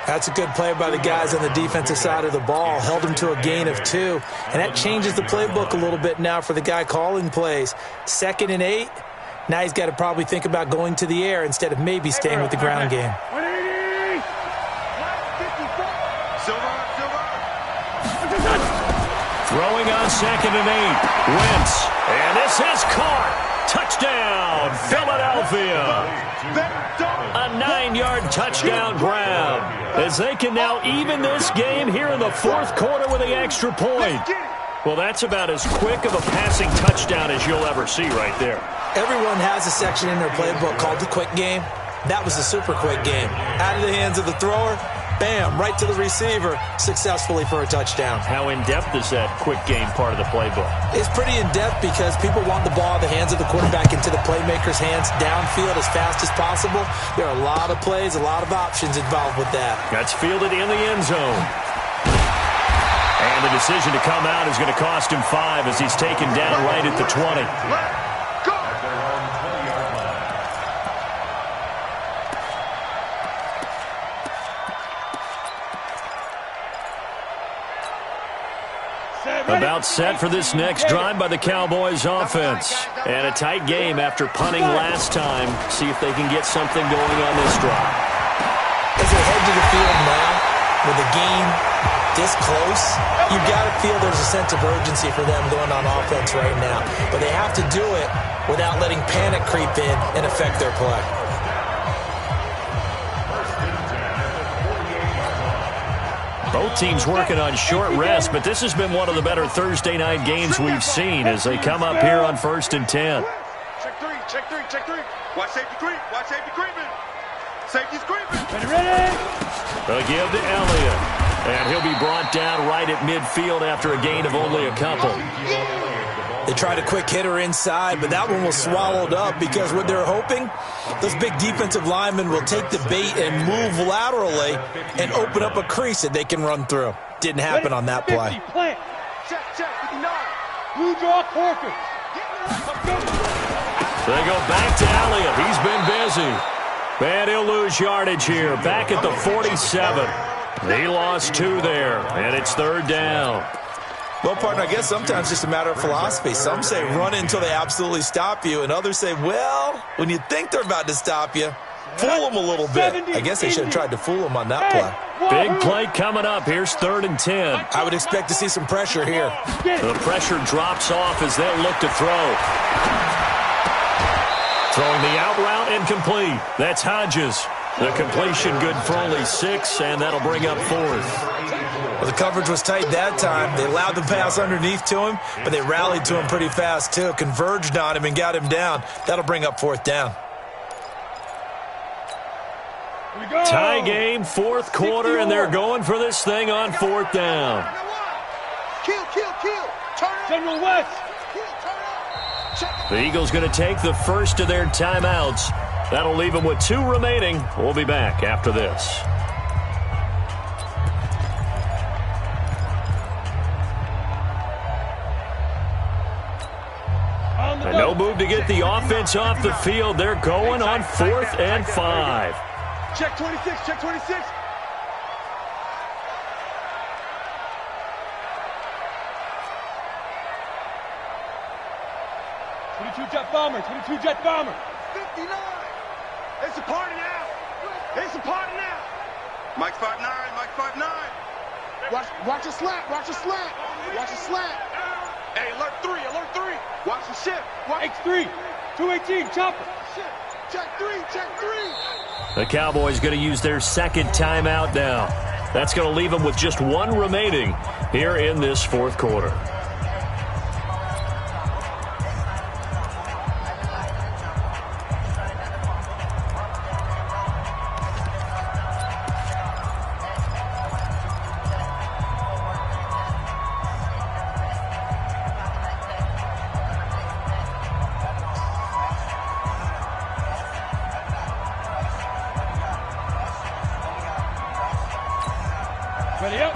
That's a good play by the guys on the defensive side of the ball. Held him to a gain of 2. And that changes the playbook a little bit now for the guy calling plays. 2nd and 8. Now he's got to probably think about going to the air instead of maybe staying with the ground game. Throwing on 2nd and 8. Wentz. And this is caught. Touchdown, Philadelphia. A 9-yard touchdown grab. As they can now even this game here in the 4th quarter with the extra point. Well, that's about as quick of a passing touchdown as you'll ever see right there. Everyone has a section in their playbook called the quick game. That was the super quick game. Out of the hands of the thrower, bam, right to the receiver, successfully for a touchdown. How in-depth is that quick game part of the playbook? It's pretty in-depth because people want the ball in the hands of the quarterback into the playmaker's hands downfield as fast as possible. There are a lot of plays, a lot of options involved with that. That's fielded in the end zone. And the decision to come out is going to cost him 5 as he's taken down right at the 20. About set for this next drive by the Cowboys offense. And a tight game after punting last time. See if they can get something going on this drive. As they head to the field now, with the game this close, you've got to feel there's a sense of urgency for them going on offense right now. But they have to do it without letting panic creep in and affect their play. Both teams working on short rest, but this has been one of the better Thursday night games we've seen as they come up here on 1st and 10. Check 3, check 3, check 3. Watch safety creep, watch safety creeping. Safety's creeping. Ready? They'll give to Elliott. And he'll be brought down right at midfield after a gain of only a couple. They tried a quick hitter inside, but that one was swallowed up because what they're hoping, those big defensive linemen will take the bait and move laterally and open up a crease that they can run through. Didn't happen on that play. 50, plant. Check, 59. Blue draw, Corker. So they go back to Elliott. He's been busy. And he'll lose yardage here. Back at the 47. He lost 2 there, and it's 3rd down. Well, partner, I guess sometimes it's just a matter of philosophy. Some say run until they absolutely stop you, and others say, well, when you think they're about to stop you, fool them a little bit. I guess they should have tried to fool them on that play. Big play coming up. Here's 3rd and 10. I would expect to see some pressure here. The pressure drops off as they'll look to throw. Throwing the out route incomplete. That's Hodges. The completion good for only 6, and that'll bring up 4th. Well, the coverage was tight that time. They allowed the pass underneath to him, but they rallied to him pretty fast, too. Converged on him and got him down. That'll bring up 4th down. Tie game, fourth quarter, and they're going for this thing on fourth down. Kill. Turn it. General West. The Eagles going to take the first of their timeouts. That'll leave them with 2 remaining. We'll be back after this. And no move to get the offense off the field. They're going on 4th and 5. Check 26. Check 26. Jet bomber. 59. It's a party now. Mike 5'9", Mike 5'9". Watch a slant. Hey, alert 3. Watch the shift. X3. 218. Chopper. Check 3. The Cowboys going to use their second timeout now. That's going to leave them with just 1 remaining here in this fourth quarter.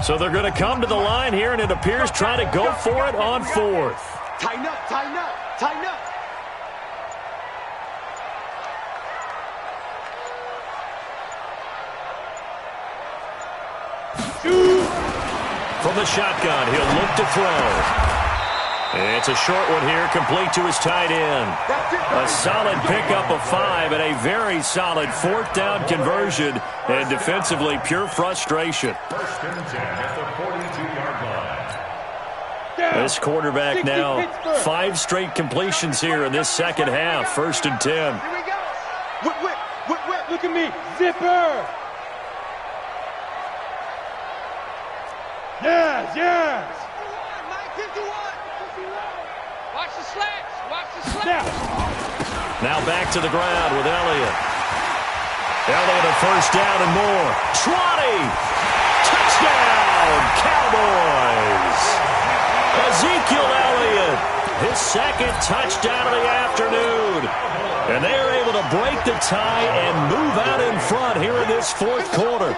So they're going to come to the line here, and it appears trying to go for it on 4th. Tighten up. From the shotgun, he'll look to throw. It's a short one here, complete to his tight end. A solid pickup of 5 and a very solid 4th down conversion, and defensively pure frustration. First and 10 at the 42-yard line. This quarterback now 5 straight completions here in this second half. 1st and 10. Here we go. Whip. Look at me. Zipper. Yes. Mike 51. Watch the slats. Now back to the ground with Elliott. Elliott a first down and more. 20. Touchdown, Cowboys. Ezekiel Elliott, his second touchdown of the afternoon. And they are able to break the tie and move out in front here in this fourth quarter.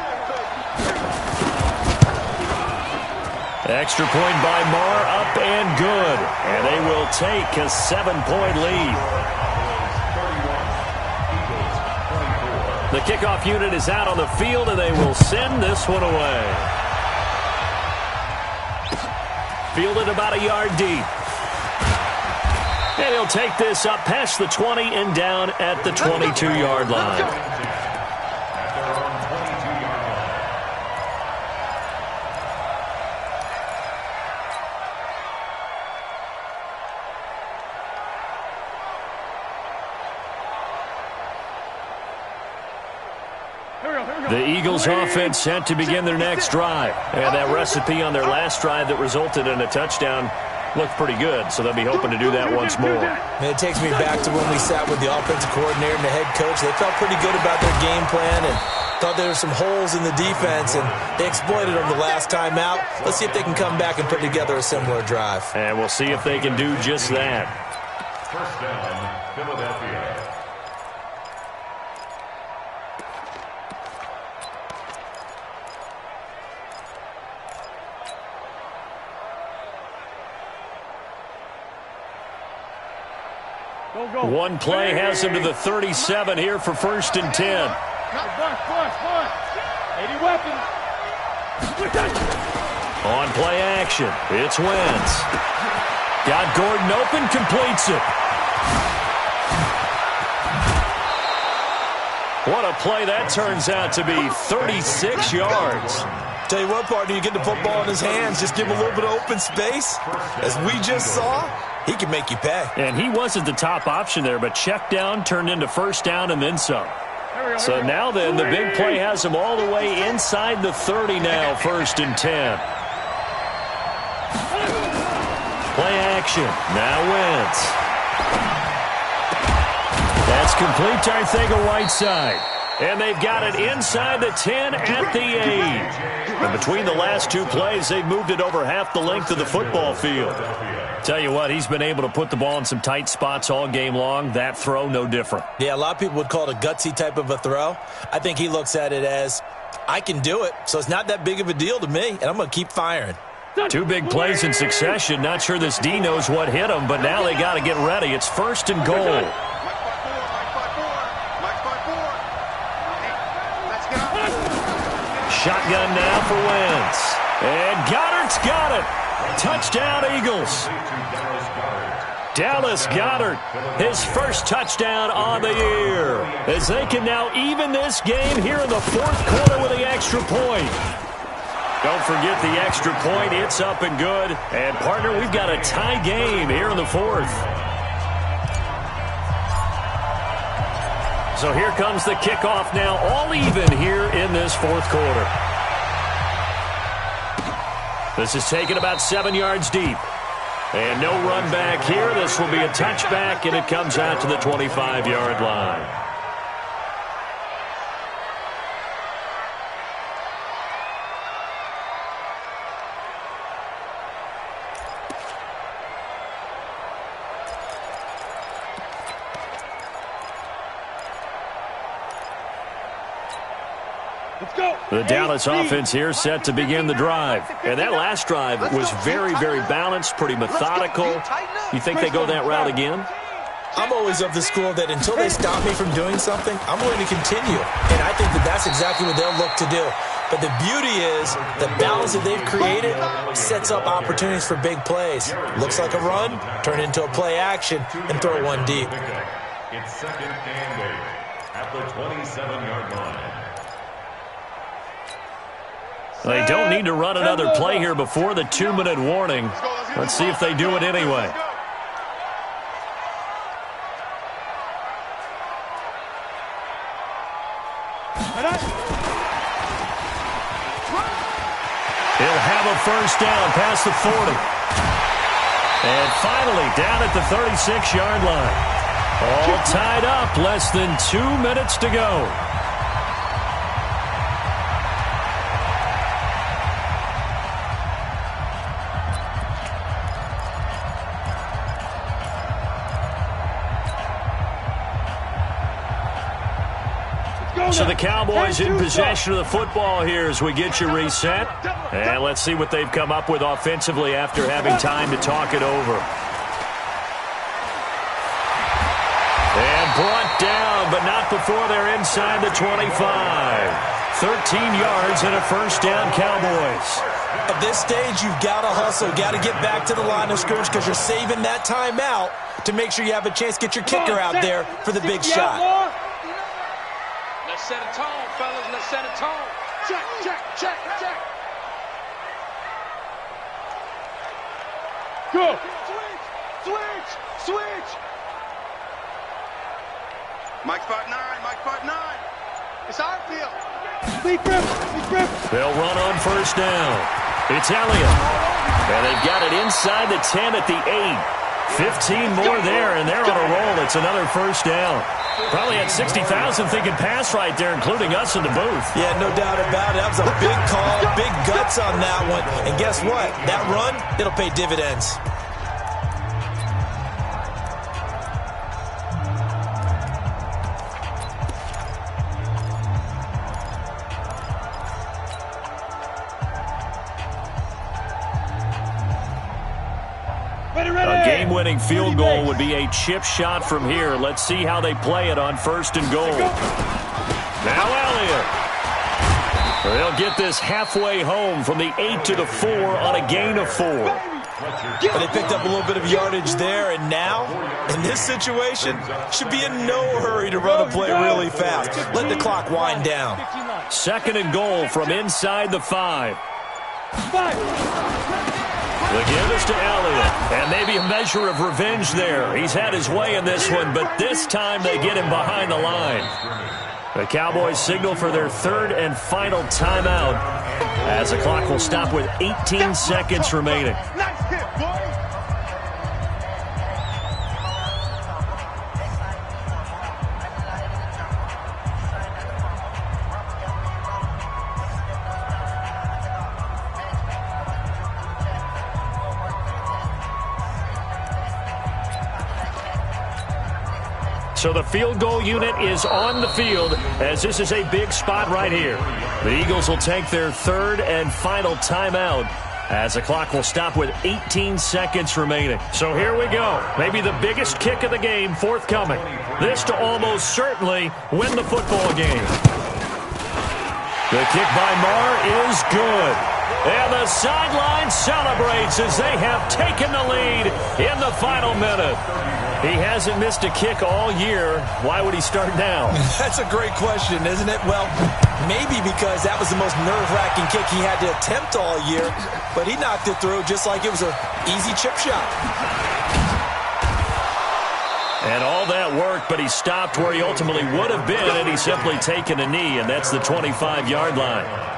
Extra point by Marr, up and good. And they will take a 7-point lead. The kickoff unit is out on the field, and they will send this one away. Fielded about a yard deep. And he'll take this up past the 20 and down at the 22-yard line. The Eagles offense set to begin their next drive. And that recipe on their last drive that resulted in a touchdown looked pretty good, so they'll be hoping to do that once more. And it takes me back to when we sat with the offensive coordinator and the head coach. They felt pretty good about their game plan and thought there were some holes in the defense, and they exploited them the last time out. Let's see if they can come back and put together a similar drive. And we'll see if they can do just that. First down, Philadelphia. One play has him to the 37 here for 1st and 10. 80 weapons. On play action, it's Wentz. Got Gordon open, completes it. What a play that turns out to be, 36 yards. Tell you what, partner, you get the football in his hands, just give him a little bit of open space. As we just saw, he can make you pay. And he wasn't the top option there, but check down turned into first down and then some. So now then, the big play has him all the way inside the 30 now, 1st and 10. Play action. Now Wentz. That's complete to Arthega Whiteside. And they've got it inside the 10 at the 8. And between the last two plays, they've moved it over half the length of the football field. Tell you what, he's been able to put the ball in some tight spots all game long. That throw, no different. Yeah, a lot of people would call it a gutsy type of a throw. I think he looks at it as, I can do it, so it's not that big of a deal to me, and I'm going to keep firing. Two big plays in succession. Not sure this D knows what hit him, but now they got to get ready. It's 1st and goal. Shotgun now for Wentz. And Goddard's got it. Touchdown, Eagles. Dallas Goedert, his first touchdown on the year, as they can now even this game here in the 4th quarter with the extra point. Don't forget the extra point. It's up and good. And, partner, we've got a tie game here in the 4th. So here comes the kickoff now, all even here in this 4th quarter. This is taken about 7 yards deep. And no run back here. This will be a touchback, and it comes out to the 25-yard line. The Dallas offense here set to begin the drive. And that last drive was very, very balanced, pretty methodical. You think they go that route again? I'm always of the school that until they stop me from doing something, I'm going to continue. And I think that that's exactly what they'll look to do. But the beauty is the balance that they've created sets up opportunities for big plays. Looks like a run, turn into a play action, and throw one deep. It's 2nd and 8 at the 27-yard line. They don't need to run another play here before the 2-minute warning. Let's see if they do it anyway. He'll have a first down past the 40. And finally down at the 36-yard line. All tied up, less than 2 minutes to go. So the Cowboys in possession of the football here as we get you reset. And let's see what they've come up with offensively after having time to talk it over. And brought down, but not before they're inside the 25. 13 yards and a first down, Cowboys. At this stage, you've got to hustle, got to get back to the line of scrimmage because you're saving that timeout to make sure you have a chance to get your kicker out there for the big shot. Let's set a tone, fellas. Let's set a tone. Check, check, check, check. Go. Switch, switch. Mike 5'9", Mike 5'9". It's our field. Big grip, big grip. They'll run on first down. It's Elliott. And they've got it inside the 10 at the 8. 15 more there, and they're on a roll. It's another first down. Probably had 60,000 thinking pass right there, including us in the booth. Yeah, no doubt about it. That was a big call, big guts on that one. And guess what? That run, it'll pay dividends. A game-winning field goal would be a chip shot from here. Let's see how they play it on 1st and goal. Now Elliott. They'll get this halfway home from the 8 to the 4 on a gain of 4. But they picked up a little bit of yardage there, and now, in this situation, should be in no hurry to run a play really fast. Let the clock wind down. 2nd and goal from inside the 5. The give is to Elliott, and maybe a measure of revenge there. He's had his way in this one, but this time they get him behind the line. The Cowboys signal for their 3rd and final timeout as the clock will stop with 18 seconds remaining. Nice hit, boy. So the field goal unit is on the field as this is a big spot right here. The Eagles will take their third and final timeout as the clock will stop with 18 seconds remaining. So here we go. Maybe the biggest kick of the game forthcoming. This to almost certainly win the football game. The kick by Marr is good. And the sideline celebrates as they have taken the lead in the final minute. He hasn't missed a kick all year. Why would he start now? That's a great question, isn't it? Well, maybe because that was the most nerve-wracking kick he had to attempt all year, but he knocked it through just like it was an easy chip shot. And all that worked, but he stopped where he ultimately would have been, and he's simply taken a knee, and that's the 25-yard line.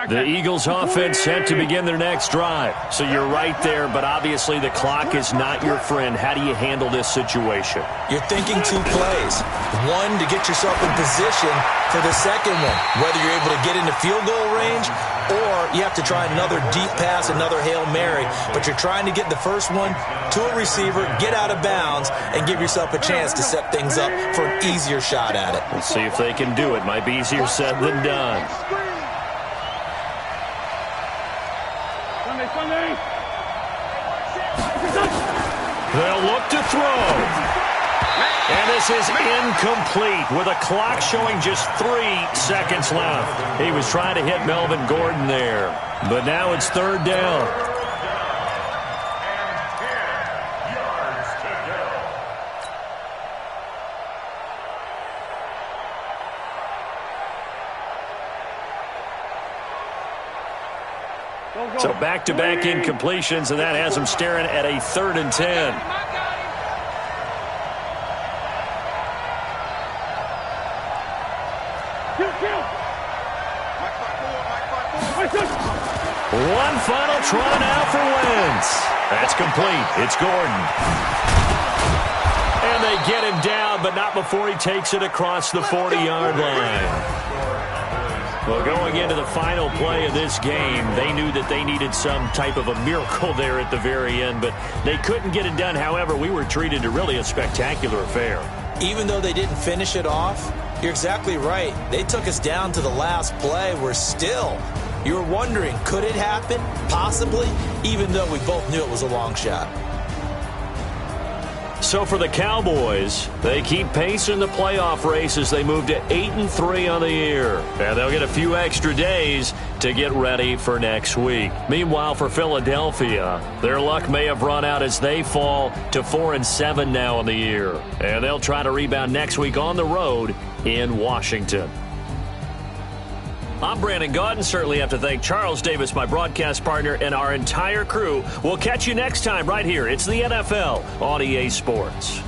The Eagles offense set to begin their next drive. So you're right there, but obviously the clock is not your friend. How do you handle this situation? You're thinking two plays. One, to get yourself in position for the second one, whether you're able to get into field goal range or you have to try another deep pass, another Hail Mary. But you're trying to get the first one to a receiver, get out of bounds, and give yourself a chance to set things up for an easier shot at it. We'll see if they can do it. Might be easier said than done. They'll look to throw. And this is incomplete with a clock showing just 3 seconds left. He was trying to hit Melvin Gordon there. But now it's third down. So back-to-back incompletions, and that has him staring at a 3rd and 10. One final try now for Wentz. That's complete. It's Gordon. And they get him down, but not before he takes it across the 40-yard line. Well, going into the final play of this game, they knew that they needed some type of a miracle there at the very end, but they couldn't get it done. However, we were treated to really a spectacular affair. Even though they didn't finish it off, you're exactly right. They took us down to the last play. We're still, you were wondering, could it happen? Possibly, even though we both knew it was a long shot. So for the Cowboys, they keep pace in the playoff race as they move to 8-3 on the year. And they'll get a few extra days to get ready for next week. Meanwhile, for Philadelphia, their luck may have run out as they fall to 4-7 now on the year. And they'll try to rebound next week on the road in Washington. I'm Brandon Gaudin. Certainly have to thank Charles Davis, my broadcast partner, and our entire crew. We'll catch you next time right here. It's the NFL on EA Sports.